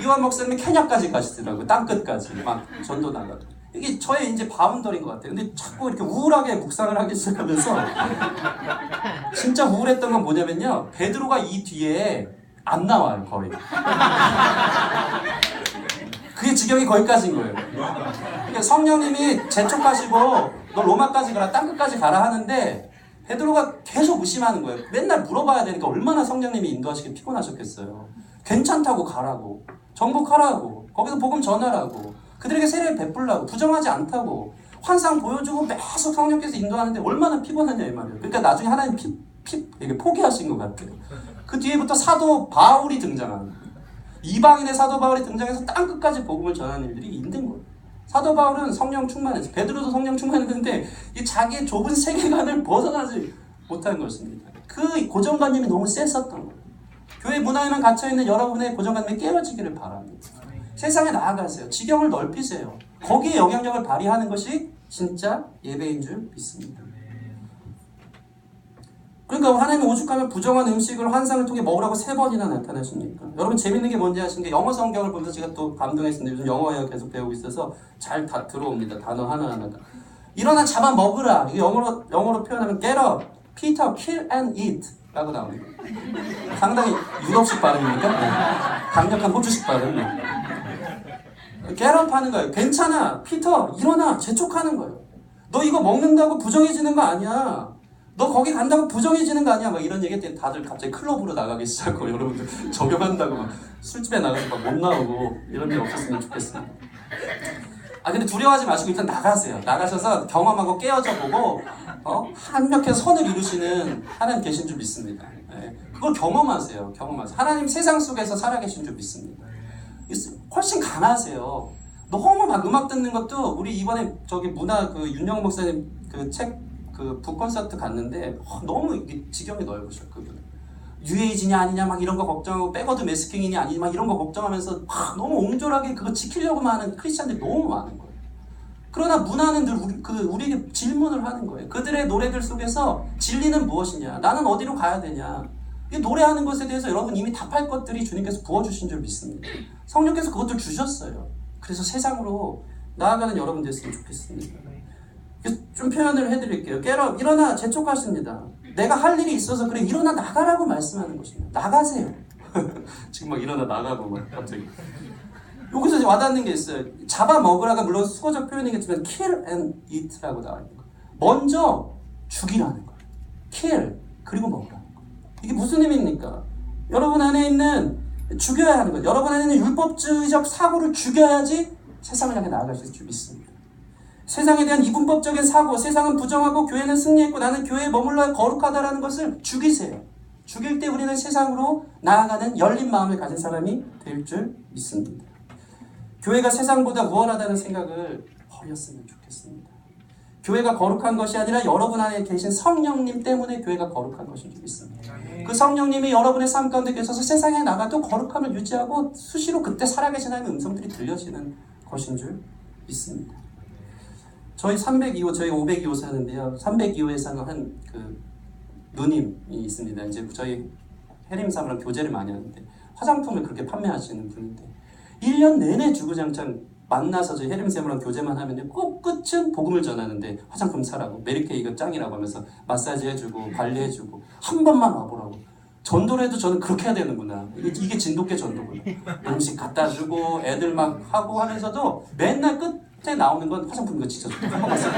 이완 목사님이 케냐까지 가시더라고요. 땅끝까지. 막 전도 나가고. 이게 저의 이제 바운더리인 것 같아요. 근데 자꾸 이렇게 우울하게 묵상을 하기 시작하면서, 진짜 우울했던 건 뭐냐면요, 베드로가 이 뒤에 안 나와요, 거의. 그게 지경이 거기까지인 거예요. 그러니까 성령님이 재촉하시고 너 로마까지 가라, 땅끝까지 가라 하는데 베드로가 계속 의심하는 거예요. 맨날 물어봐야 되니까 얼마나 성령님이 인도하시기 피곤하셨겠어요. 괜찮다고 가라고, 정복하라고, 거기서 복음 전하라고, 그들에게 세례를 베풀라고, 부정하지 않다고, 환상 보여주고 계속 성령께서 인도하는데 얼마나 피곤하냐 이 말이에요. 그러니까 나중에 하나님 이게 포기하신 것 같아요. 그 뒤에부터 사도 바울이 등장하는 거예요. 이방인의 사도 바울이 등장해서 땅끝까지 복음을 전하는 일들이 있는 거예요. 사도 바울은 성령 충만했어요. 베드로도 성령 충만했는데 이 자기의 좁은 세계관을 벗어나지 못한 것입니다. 그 고정관념이 너무 셌었던 거예요. 교회 문화에만 갇혀있는 여러분의 고정관념이 깨어지기를 바랍니다. 세상에 나아가세요. 지경을 넓히세요. 거기에 영향력을 발휘하는 것이 진짜 예배인 줄 믿습니다. 그러니까 하나님이 오죽하면 부정한 음식을 환상을 통해 먹으라고 3번이나 나타나십니까? 여러분 재밌는 게 뭔지 아시는 게, 영어 성경을 보면서 제가 또 감동했습니다. 요즘 영어에 계속 배우고 있어서 잘 다 들어옵니다. 단어 하나하나가. 일어나 잡아 먹으라. 이게 영어로 표현하면 get up, Peter, kill and eat 라고 나옵니다. 상당히 유럽식 발음입니까? 네. 강력한 호주식 발음. get up 하는 거예요. 괜찮아, 피터, 일어나, 재촉하는 거예요. 너 이거 먹는다고 부정해지는 거 아니야. 너 거기 간다고 부정해지는 거 아니야? 막 이런 얘기 때 다들 갑자기 클럽으로 나가기 시작하고, 여러분들 적용한다고 막 술집에 나가서 막 못 나오고 이런 일 없었으면 좋겠습니다. 근데 두려워하지 마시고 일단 나가세요. 나가셔서 경험하고 깨어져 보고 한몇해 선을 이루시는 하나님 계신 줄 믿습니다. 네. 그걸 경험하세요. 하나님 세상 속에서 살아계신 줄 믿습니다. 훨씬 강하세요. 너무 막 음악 듣는 것도, 우리 이번에 저기 문화 윤영 목사님 북콘서트 갔는데 너무 지경이 넓으셔. 그분 뉴에이지냐 아니냐 막 이런 거 걱정하고, 백워드 매스킹이냐 아니냐 막 이런 거 걱정하면서 너무 옹졸하게 그거 지키려고만 하는 크리스찬들이 너무 많은 거예요. 그러나 문화는 늘 우리에게 질문을 하는 거예요. 그들의 노래들 속에서 진리는 무엇이냐, 나는 어디로 가야 되냐, 이 노래하는 것에 대해서 여러분 이미 답할 것들이 주님께서 부어주신 줄 믿습니다. 성령께서 그것들 주셨어요. 그래서 세상으로 나아가는 여러분 됐으면 좋겠습니다. 좀 표현을 해드릴게요. 깨러 일어나, 재촉하십니다. 내가 할 일이 있어서 그래, 일어나 나가라고 말씀하는 것입니다. 나가세요. 지금 막 일어나 나가고 막 갑자기. 여기서 와닿는 게 있어요. 잡아먹으라가 물론 수거적 표현이겠지만 kill and eat라고 나와 있는 거예요. 먼저 죽이라는 거예요. kill, 그리고 먹으라는 거예요. 이게 무슨 의미입니까? 여러분 안에 있는, 죽여야 하는 거예요. 여러분 안에 있는 율법주의적 사고를 죽여야지 세상을 향해 나아갈 수 있을 줄 믿습니다. 세상에 대한 이분법적인 사고, 세상은 부정하고 교회는 승리했고 나는 교회에 머물러야 거룩하다라는 것을 죽이세요. 죽일 때 우리는 세상으로 나아가는 열린 마음을 가진 사람이 될 줄 믿습니다. 교회가 세상보다 우월하다는 생각을 버렸으면 좋겠습니다. 교회가 거룩한 것이 아니라 여러분 안에 계신 성령님 때문에 교회가 거룩한 것인 줄 믿습니다. 그 성령님이 여러분의 삶 가운데 계셔서 세상에 나가도 거룩함을 유지하고 수시로 그때 살아계신 하나님의 음성들이 들려지는 것인 줄 믿습니다. 저희 302호, 저희 502호 사는데요. 302호에 사는 한 누님이 있습니다. 이제 저희 해림사무랑 교제를 많이 하는데 화장품을 그렇게 판매하시는 분인데 1년 내내 주구장창 만나서 저희 해림사무랑 교제만 하면요, 꼭 끝은 복음을 전하는데 화장품 사라고, 메리케이 이거 짱이라고 하면서 마사지 해주고 관리해주고, 한 번만 와보라고. 전도를 해도 저는 그렇게 해야 되는구나. 이게 진돗개 전도구나. 음식 갖다 주고 애들 막 하고 하면서도 맨날 끝에 나오는 건 화장품 이거 진짜 한 번만 쓰고.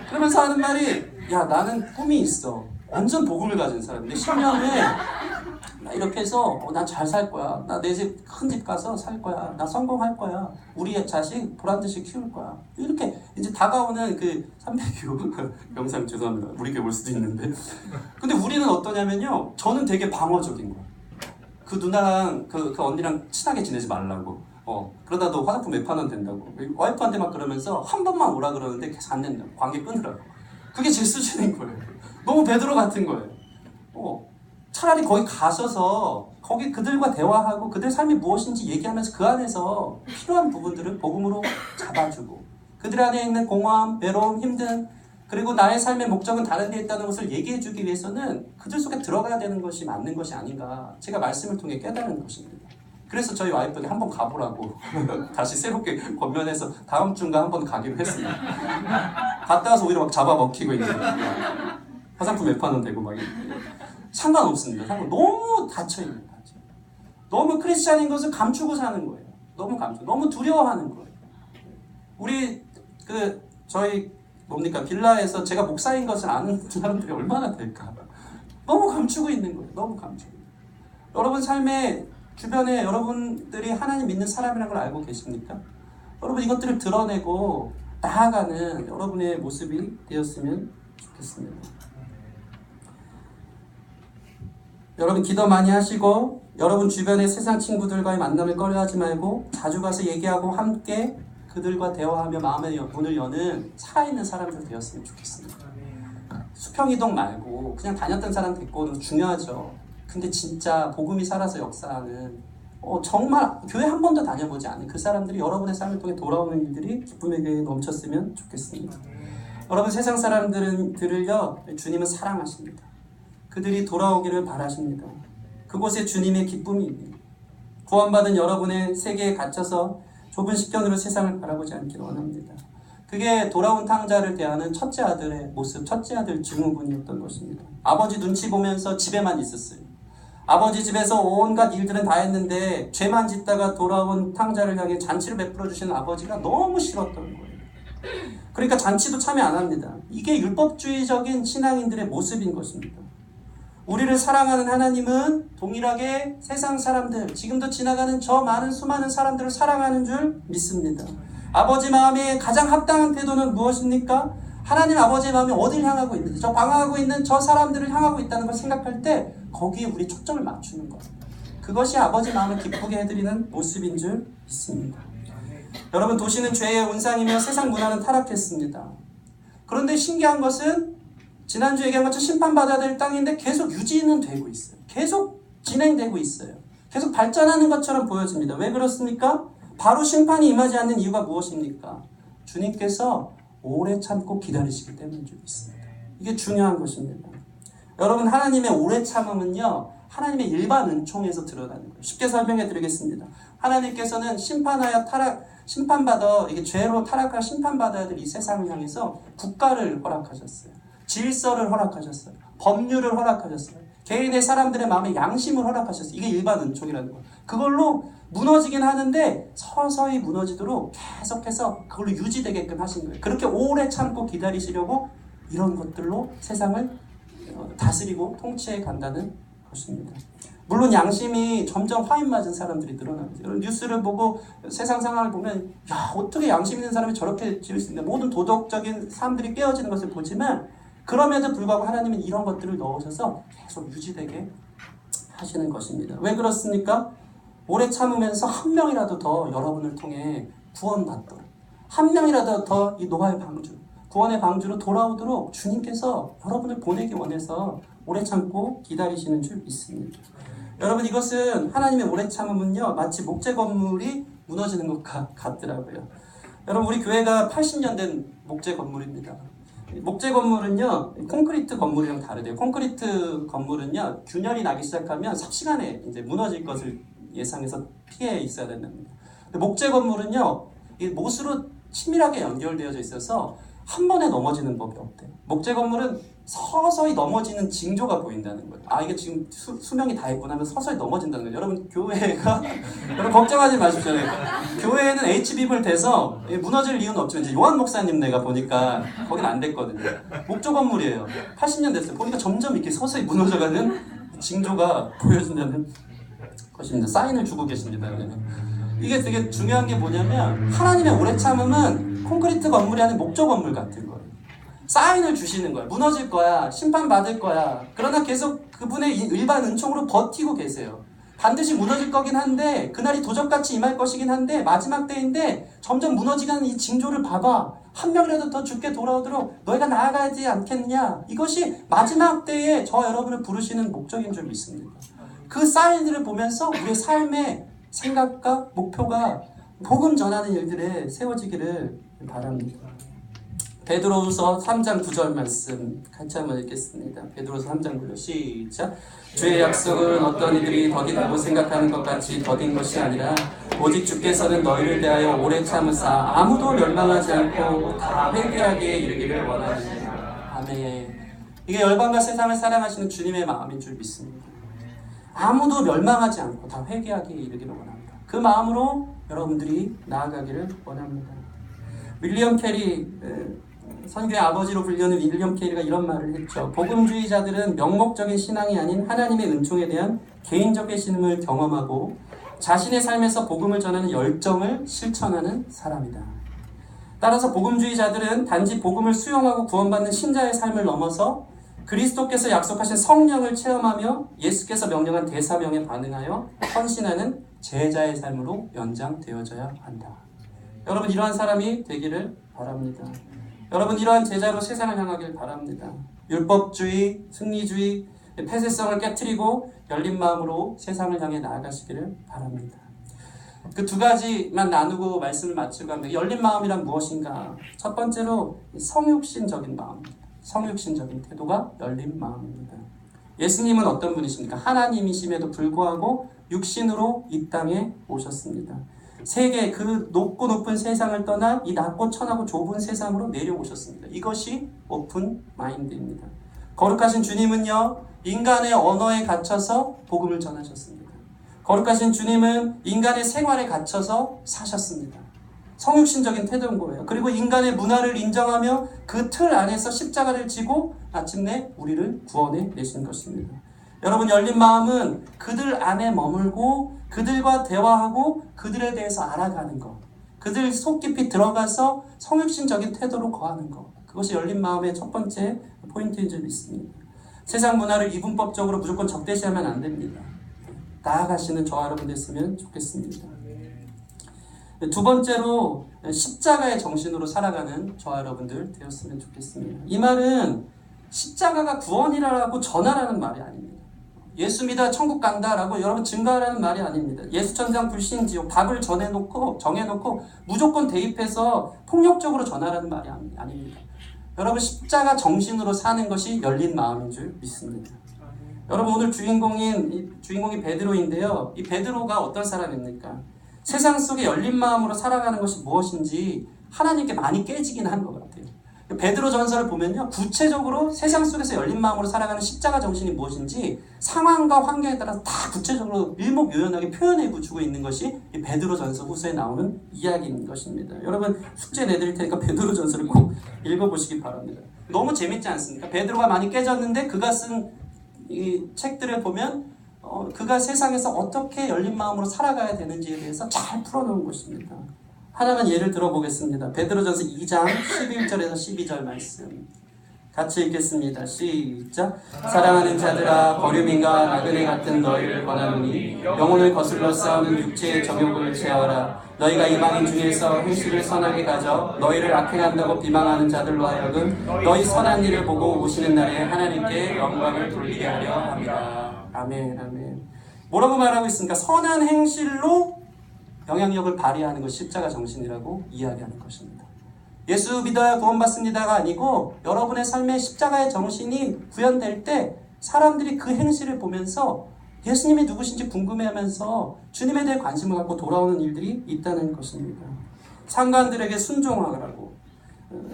그러면서 하는 말이, 야, 나는 꿈이 있어. 완전 복음을 가진 사람인데 10년에 나 이렇게 해서 나 잘 살 거야. 나 내 집 큰 집 가서 살 거야. 나 성공할 거야. 우리 자식 보란 듯이 키울 거야. 이렇게 이제 다가오는 그 300유 영상 죄송합니다. 우리 교회 올 수도 있는데. 근데 우리는 어떠냐면요. 저는 되게 방어적인 거야. 그 누나랑 그 언니랑 친하게 지내지 말라고. 그러다 너 화장품 몇 판 원 된다고. 와이프한테 막 그러면서 한 번만 오라 그러는데 계속 안 된다고. 관계 끊으라고. 그게 제 수준인 거예요. 너무 베드로 같은 거예요. 차라리 거기 가셔서 거기 그들과 대화하고 그들 삶이 무엇인지 얘기하면서 그 안에서 필요한 부분들을 복음으로 잡아주고 그들 안에 있는 공허함, 외로움, 힘든 그리고 나의 삶의 목적은 다른 데 있다는 것을 얘기해주기 위해서는 그들 속에 들어가야 되는 것이 맞는 것이 아닌가 제가 말씀을 통해 깨달은 것입니다. 그래서 저희 와이프에게 한번 가보라고 다시 새롭게 권면해서 다음 주인가 한번 가기로 했습니다. 갔다 와서 오히려 막 잡아먹히고 있는 화장품 몇 판 원 되고 막 상관없습니다. 너무 닫혀있는 거죠. 너무 크리스찬인 것을 감추고 사는 거예요. 너무 두려워하는 거예요. 우리 저희 빌라에서 제가 목사인 것을 아는 사람들이 얼마나 될까? 너무 감추고 있는 거예요. 너무 감추고. 여러분 삶의 주변에 여러분들이 하나님 믿는 사람이라는 걸 알고 계십니까? 여러분 이것들을 드러내고 나아가는 여러분의 모습이 되었으면 좋겠습니다. 여러분 기도 많이 하시고 여러분 주변의 세상 친구들과의 만남을 꺼려하지 말고 자주 가서 얘기하고 함께 그들과 대화하며 마음의 문을 여는 살아있는 사람들 되었으면 좋겠습니다. 수평이동 말고 그냥 다녔던 사람 데리고는 중요하죠. 근데 진짜 복음이 살아서 역사하는 정말 교회 한 번도 다녀보지 않은 그 사람들이 여러분의 삶을 통해 돌아오는 일들이 기쁨의 교회에 넘쳤으면 좋겠습니다. 여러분 세상 사람들을요 주님은 사랑하십니다. 그들이 돌아오기를 바라십니다. 그곳에 주님의 기쁨이 있는 구원받은 여러분의 세계에 갇혀서 좁은 식견으로 세상을 바라보지 않기를 원합니다. 그게 돌아온 탕자를 대하는 첫째 아들의 모습, 첫째 아들 증후군이었던 것입니다. 아버지 눈치 보면서 집에만 있었어요. 아버지 집에서 온갖 일들은 다 했는데 죄만 짓다가 돌아온 탕자를 향해 잔치를 베풀어 주시는 아버지가 너무 싫었던 거예요. 그러니까 잔치도 참여 안 합니다. 이게 율법주의적인 신앙인들의 모습인 것입니다. 우리를 사랑하는 하나님은 동일하게 세상 사람들, 지금도 지나가는 저 많은 수많은 사람들을 사랑하는 줄 믿습니다. 아버지 마음에 가장 합당한 태도는 무엇입니까? 하나님 아버지의 마음이 어딜 향하고 있는지, 저 방황하고 있는 저 사람들을 향하고 있다는 걸 생각할 때 거기에 우리 초점을 맞추는 것. 그것이 아버지 마음을 기쁘게 해드리는 모습인 줄 믿습니다. 여러분 도시는 죄의 온상이며 세상 문화는 타락했습니다. 그런데 신기한 것은 지난주 얘기한 것처럼 심판받아야 될 땅인데 계속 유지는 되고 있어요. 계속 진행되고 있어요. 계속 발전하는 것처럼 보여집니다. 왜 그렇습니까? 바로 심판이 임하지 않는 이유가 무엇입니까? 주님께서 오래 참고 기다리시기 때문인 줄 믿습니다. 이게 중요한 것입니다. 여러분 하나님의 오래 참음은요. 하나님의 일반 은총에서 드러나는 거예요. 쉽게 설명해 드리겠습니다. 하나님께서는 심판받아 이게 죄로 타락할 심판받아야 될 이 세상을 향해서 국가를 허락하셨어요. 질서를 허락하셨어요. 법률을 허락하셨어요. 개인의 사람들의 마음에 양심을 허락하셨어요. 이게 일반 은총이라는 거예요. 그걸로 무너지긴 하는데 서서히 무너지도록 계속해서 그걸로 유지되게끔 하신 거예요. 그렇게 오래 참고 기다리시려고 이런 것들로 세상을 다스리고 통치해 간다는 것입니다. 물론 양심이 점점 화인 맞은 사람들이 늘어납니다. 여러분 뉴스를 보고 세상 상황을 보면 야 어떻게 양심 있는 사람이 저렇게 지을 수 있나 모든 도덕적인 사람들이 깨어지는 것을 보지만 그럼에도 불구하고 하나님은 이런 것들을 넣으셔서 계속 유지되게 하시는 것입니다. 왜 그렇습니까? 오래 참으면서 한 명이라도 더 여러분을 통해 구원받도록 한 명이라도 더 이 노아의 방주, 구원의 방주로 돌아오도록 주님께서 여러분을 보내기 원해서 오래 참고 기다리시는 줄 믿습니다. 여러분 이것은 하나님의 오래 참음은요 마치 목재 건물이 무너지는 것 같더라고요. 여러분 우리 교회가 80년 된 목재 건물입니다. 목재 건물은요 콘크리트 건물이랑 다르대요. 콘크리트 건물은요 균열이 나기 시작하면 삽시간에 이제 무너질 것을 예상해서 피해 있어야 된답니다. 근데 목재 건물은요 이 못으로 친밀하게 연결되어져 있어서 한 번에 넘어지는 법이 없대요. 목재 건물은 서서히 넘어지는 징조가 보인다는 거예요. 아, 이게 지금 수명이 다 있구나 하면 서서히 넘어진다는 거예요. 여러분, 교회가 여러분 걱정하지 마십시오. 교회에는 HB물 돼서 무너질 이유는 없지만 이제 요한 목사님 내가 보니까 거긴 안 됐거든요. 목조 건물이에요. 80년 됐어요. 보니까 점점 이렇게 서서히 무너져가는 징조가 보여진다는 것입니다. 사인을 주고 계십니다. 이게 되게 중요한 게 뭐냐면 하나님의 오래 참음은 콘크리트 건물이 아닌 목조 건물 같은 거예요. 사인을 주시는 거예요. 무너질 거야. 심판받을 거야. 그러나 계속 그분의 일반 은총으로 버티고 계세요. 반드시 무너질 거긴 한데 그날이 도적같이 임할 것이긴 한데 마지막 때인데 점점 무너지는 이 징조를 봐봐. 한 명이라도 더 죽게 돌아오도록 너희가 나아가지 않겠느냐. 이것이 마지막 때에 저 여러분을 부르시는 목적인 줄 믿습니다. 그 사인들을 보면서 우리의 삶의 생각과 목표가 복음 전하는 일들에 세워지기를 바랍니다. 베드로후서 3장 9절 말씀 같이 한번 읽겠습니다. 베드로후서 3장 9절 시작. 주의 약속은 어떤 이들이 더디다고 생각하는 것 같이 더딘 것이 아니라 오직 주께서는 너희를 대하여 오래 참으사 아무도 멸망하지 않고 다 회개하게 이르기를 원하시니라. 아멘. 이게 열방과 세상을 사랑하시는 주님의 마음인 줄 믿습니다. 아무도 멸망하지 않고 다 회개하게 이르기를 원합니다. 그 마음으로 여러분들이 나아가기를 원합니다. 윌리엄 캐리, 선교의 아버지로 불리는 윌리엄 캐리가 이런 말을 했죠. 복음주의자들은 명목적인 신앙이 아닌 하나님의 은총에 대한 개인적인 신음을 경험하고 자신의 삶에서 복음을 전하는 열정을 실천하는 사람이다. 따라서 복음주의자들은 단지 복음을 수용하고 구원받는 신자의 삶을 넘어서 그리스도께서 약속하신 성령을 체험하며 예수께서 명령한 대사명에 반응하여 헌신하는 제자의 삶으로 연장되어져야 한다. 여러분, 이러한 사람이 되기를 바랍니다. 여러분, 이러한 제자로 세상을 향하길 바랍니다. 율법주의, 승리주의, 폐쇄성을 깨트리고 열린 마음으로 세상을 향해 나아가시기를 바랍니다. 그 두 가지만 나누고 말씀을 마치고 합니다. 열린 마음이란 무엇인가? 첫 번째로 성육신적인 마음입니다. 성육신적인 태도가 열린 마음입니다. 예수님은 어떤 분이십니까? 하나님이심에도 불구하고 육신으로 이 땅에 오셨습니다. 세계 그 높고 높은 세상을 떠나 이 낮고 천하고 좁은 세상으로 내려오셨습니다. 이것이 오픈 마인드입니다. 거룩하신 주님은요, 인간의 언어에 갇혀서 복음을 전하셨습니다. 거룩하신 주님은 인간의 생활에 갇혀서 사셨습니다. 성육신적인 태도인 거예요. 그리고 인간의 문화를 인정하며 그 틀 안에서 십자가를 지고 마침내 우리를 구원해 내신 것입니다. 여러분, 열린 마음은 그들 안에 머물고 그들과 대화하고 그들에 대해서 알아가는 것, 그들 속 깊이 들어가서 성육신적인 태도로 거하는 것, 그것이 열린 마음의 첫 번째 포인트인 줄 믿습니다. 세상 문화를 이분법적으로 무조건 적대시하면 안 됩니다. 나아가시는 저와 여러분 됐으면 좋겠습니다. 두 번째로 십자가의 정신으로 살아가는 저와 여러분들 되었으면 좋겠습니다. 이 말은 십자가가 구원이라고 전하라는 말이 아닙니다. 예수 믿어 천국 간다라고 여러분 증거하라는 말이 아닙니다. 예수천상 불신지옥 답을 정해놓고 무조건 대입해서 폭력적으로 전하라는 말이 아닙니다. 여러분, 십자가 정신으로 사는 것이 열린 마음인 줄 믿습니다. 여러분, 오늘 주인공이 베드로인데요. 이 베드로가 어떤 사람입니까? 세상 속에 열린 마음으로 살아가는 것이 무엇인지 하나님께 많이 깨지긴 한 것 같아요. 베드로 전서를 보면요, 구체적으로 세상 속에서 열린 마음으로 살아가는 십자가 정신이 무엇인지 상황과 환경에 따라서 다 구체적으로 일목요연하게 표현해 주고 있는 것이 이 베드로 전서 후서에 나오는 이야기인 것입니다. 여러분, 숙제 내드릴 테니까 베드로 전서를 꼭 읽어보시기 바랍니다. 너무 재밌지 않습니까? 베드로가 많이 깨졌는데 그가 쓴 이 책들을 보면 그가 세상에서 어떻게 열린 마음으로 살아가야 되는지에 대해서 잘 풀어놓은 것입니다. 하나만 예를 들어보겠습니다. 베드로전서 2장 11절에서 12절 말씀 같이 읽겠습니다. 시작. 사랑하는 자들아, 버림인과 나그네 같은 너희를 권하노니 영혼을 거슬러 싸우는 육체의 정욕을 제어하라. 너희가 이방인 중에서 행실을 선하게 가져 너희를 악행한다고 비방하는 자들로 하여금 너희 선한 일을 보고 오시는 날에 하나님께 영광을 돌리게 하려 합니다. 아멘, 아멘. 뭐라고 말하고 있습니까? 선한 행실로 영향력을 발휘하는 것이 십자가 정신이라고 이야기하는 것입니다. 예수 믿어야 구원받습니다가 아니고 여러분의 삶에 십자가의 정신이 구현될 때 사람들이 그 행실을 보면서 예수님이 누구신지 궁금해하면서 주님에 대해 관심을 갖고 돌아오는 일들이 있다는 것입니다. 상관들에게 순종하라고,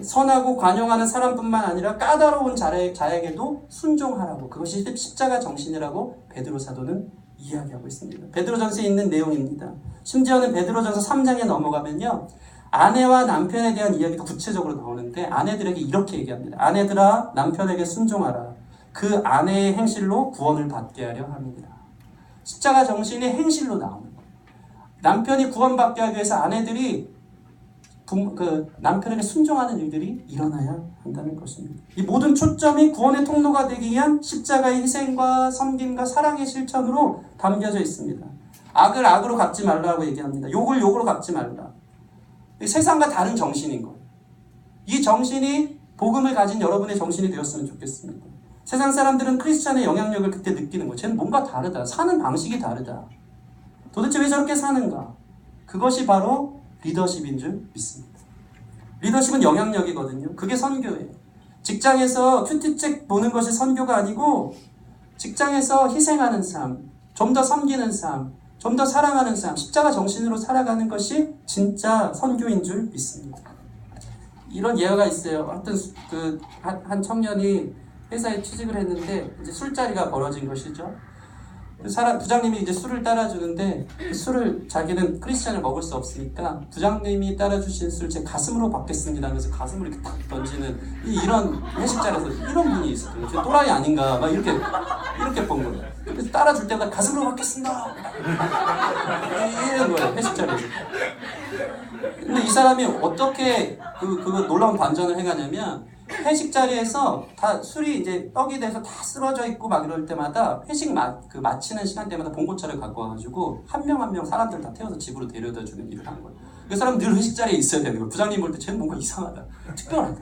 선하고 관용하는 사람뿐만 아니라 까다로운 자에게도 순종하라고, 그것이 십자가 정신이라고 베드로 사도는 이야기하고 있습니다. 베드로전서에 있는 내용입니다. 심지어는 베드로전서 3장에 넘어가면요, 아내와 남편에 대한 이야기도 구체적으로 나오는데 아내들에게 이렇게 얘기합니다. 아내들아 남편에게 순종하라. 그 아내의 행실로 구원을 받게 하려 합니다. 십자가 정신이 행실로 나오는 거예요. 남편이 구원받게 하기 위해서 아내들이 남편에게 순종하는 일들이 일어나야 한다는 것입니다. 이 모든 초점이 구원의 통로가 되기 위한 십자가의 희생과 섬김과 사랑의 실천으로 담겨져 있습니다. 악을 악으로 갚지 말라고 얘기합니다. 욕을 욕으로 갚지 말라. 세상과 다른 정신인 거예요. 이 정신이 복음을 가진 여러분의 정신이 되었으면 좋겠습니다. 세상 사람들은 크리스찬의 영향력을 그때 느끼는 거예요. 쟤는 뭔가 다르다. 사는 방식이 다르다. 도대체 왜 저렇게 사는가? 그것이 바로 리더십인 줄 믿습니다. 리더십은 영향력이거든요. 그게 선교예요. 직장에서 큐티책 보는 것이 선교가 아니고 직장에서 희생하는 삶, 좀 더 섬기는 삶, 좀 더 사랑하는 삶, 십자가 정신으로 살아가는 것이 진짜 선교인 줄 믿습니다. 이런 예화가 있어요. 하여튼 한 청년이 회사에 취직을 했는데 이제 술자리가 벌어진 것이죠. 부장님이 이제 술을 따라주는데 술을 자기는 크리스찬을 먹을 수 없으니까 부장님이 따라주신 술 제 가슴으로 받겠습니다 하면서 가슴을 이렇게 탁 던지는 이런 회식 자리에서 이런 분이 있었거든요. 저 또라이 아닌가 막 이렇게 본 거예요. 그래서 따라줄 때마다 가슴으로 받겠습니다 이런 거예요. 회식 자리에서. 근데 이 사람이 어떻게 그 놀라운 반전을 해가냐면 회식 자리에서 다 술이 이제 떡이 돼서 다 쓰러져 있고 막 이럴 때마다 회식 마치는 시간 때마다 봉고차를 갖고 와가지고 한 명 한 명 사람들 다 태워서 집으로 데려다 주는 일을 하는 거예요. 그 사람 늘 회식 자리에 있어야 되는 거예요. 부장님 볼 때 쟤는 뭔가 이상하다, 특별하다.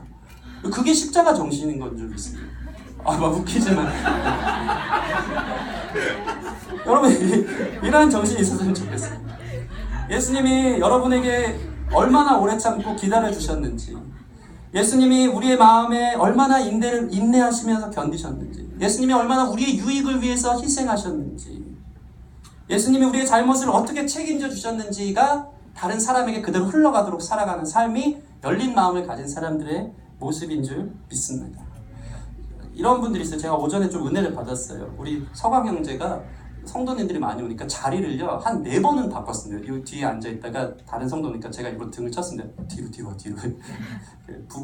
그게 십자가 정신인 건 줄 믿습니다. 막 웃기지만 여러분 이러한 정신이 있었으면 좋겠어요. 예수님이 여러분에게 얼마나 오래 참고 기다려 주셨는지, 예수님이 우리의 마음에 얼마나 인내하시면서 견디셨는지, 예수님이 얼마나 우리의 유익을 위해서 희생하셨는지, 예수님이 우리의 잘못을 어떻게 책임져 주셨는지가 다른 사람에게 그대로 흘러가도록 살아가는 삶이 열린 마음을 가진 사람들의 모습인 줄 믿습니다. 이런 분들이 있어요. 제가 오전에 좀 은혜를 받았어요. 우리 서광 형제가 성도님들이 많이 오니까 자리를요 한 4번은 바꿨습니다. 이 뒤에 앉아있다가 다른 성도니까 제가 일부러 등을 쳤습니다. 뒤로 와.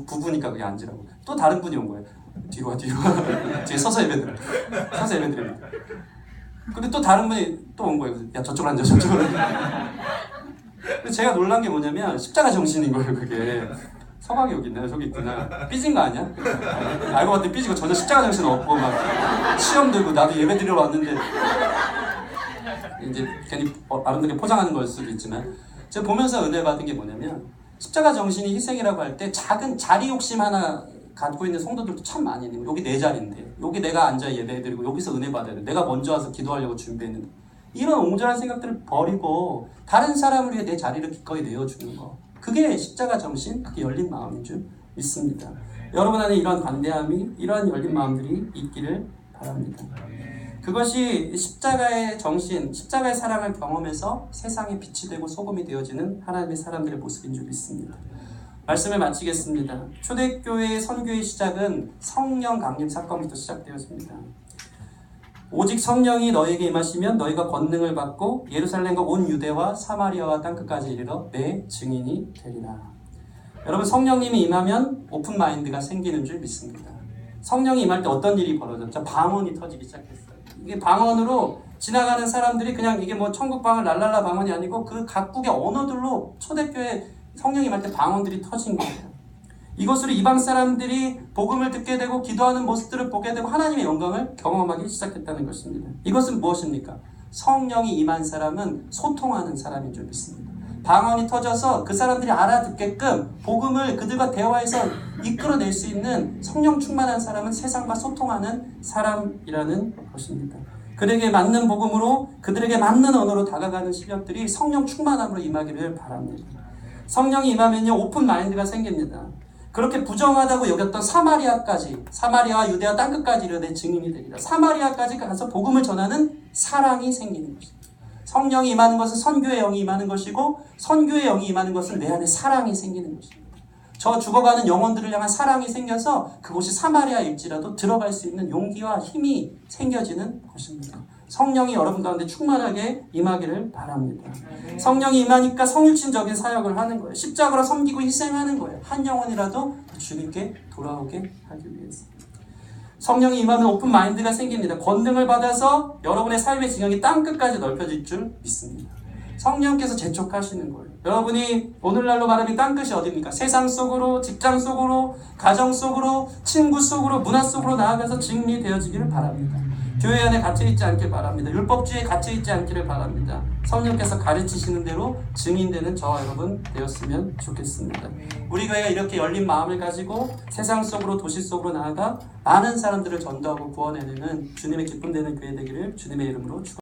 부부니까 그게 앉으라고. 또 다른 분이 온 거예요. 뒤로 와. 뒤에 서서 예배드립니다. 근데 또 다른 분이 또 온 거예요. 야 저쪽으로 앉아. 제가 놀란 게 뭐냐면 십자가 정신인 거예요. 그게. 서광이 여기 있나요? 저기 있구나. 삐진 거 아니야? 알고 봤더니 삐지고 전혀 십자가 정신 없고 막 시험 들고 나도 예배 드리러 왔는데 이제 괜히 아름답게 포장하는 걸 수도 있지만 제가 보면서 은혜 받은 게 뭐냐면 십자가 정신이 희생이라고 할 때 작은 자리 욕심 하나 갖고 있는 성도들도 참 많이 있는 거예요. 여기 내 자리인데 여기 내가 앉아 예배드리고 여기서 은혜 받아야 돼. 내가 먼저 와서 기도하려고 준비했는데 이런 옹졸한 생각들을 버리고 다른 사람을 위해 내 자리를 기꺼이 내어주는 거, 그게 십자가 정신, 그게 열린 마음인 줄 믿습니다. 여러분 안에 이러한 관대함이, 이러한 열린 마음들이 있기를 바랍니다. 그것이 십자가의 정신, 십자가의 사랑을 경험해서 세상에 빛이 되고 소금이 되어지는 하나님의 사람들의 모습인 줄 믿습니다. 말씀을 마치겠습니다. 초대교회의 선교의 시작은 성령 강림 사건부터 시작되었습니다. 오직 성령이 너에게 임하시면 너희가 권능을 받고 예루살렘과 온 유대와 사마리아와 땅끝까지 이르러 내 증인이 되리라. 여러분, 성령님이 임하면 오픈 마인드가 생기는 줄 믿습니다. 성령이 임할 때 어떤 일이 벌어졌죠? 방언이 터지기 시작했어요. 이게 방언으로 지나가는 사람들이 그냥 이게 뭐 천국 방언 랄랄라 방언이 아니고 그 각국의 언어들로 초대교회 성령이 임할 때 방언들이 터진 거예요. 이것으로 이방 사람들이 복음을 듣게 되고 기도하는 모습들을 보게 되고 하나님의 영광을 경험하기 시작했다는 것입니다. 이것은 무엇입니까? 성령이 임한 사람은 소통하는 사람인 줄 믿습니다. 방언이 터져서 그 사람들이 알아듣게끔 복음을 그들과 대화해서 이끌어낼 수 있는 성령 충만한 사람은 세상과 소통하는 사람이라는 것입니다. 그들에게 맞는 복음으로 그들에게 맞는 언어로 다가가는 실력들이 성령 충만함으로 임하기를 바랍니다. 성령이 임하면요 오픈 마인드가 생깁니다. 그렇게 부정하다고 여겼던 사마리아와 유대와 땅끝까지 이르러 내 증인이 되리라. 사마리아까지 가서 복음을 전하는 사랑이 생기는 것입니다. 성령이 임하는 것은 선교의 영이 임하는 것이고 선교의 영이 임하는 것은 내 안에 사랑이 생기는 것입니다. 저 죽어가는 영혼들을 향한 사랑이 생겨서 그곳이 사마리아일지라도 들어갈 수 있는 용기와 힘이 생겨지는 것입니다. 성령이 여러분 가운데 충만하게 임하기를 바랍니다. 성령이 임하니까 성육신적인 사역을 하는 거예요. 십자가로 섬기고 희생하는 거예요. 한 영혼이라도 주님께 돌아오게 하기 위해서. 성령이 임하면 오픈 마인드가 생깁니다. 권능을 받아서 여러분의 삶의 지경이 땅끝까지 넓혀질 줄 믿습니다. 성령께서 재촉하시는 거예요. 여러분이 오늘날로 말하면 땅끝이 어디입니까? 세상 속으로, 직장 속으로, 가정 속으로, 친구 속으로, 문화 속으로 나아가서 증리되어지기를 바랍니다. 교회 안에 갇혀있지 않길 바랍니다. 율법주의에 갇혀있지 않기를 바랍니다. 성령께서 가르치시는 대로 증인되는 저와 여러분 되었으면 좋겠습니다. 우리 교회가 이렇게 열린 마음을 가지고 세상 속으로, 도시 속으로 나아가 많은 사람들을 전도하고 구원해내는 주님의 기쁨 되는 교회 되기를 주님의 이름으로 축원합니다.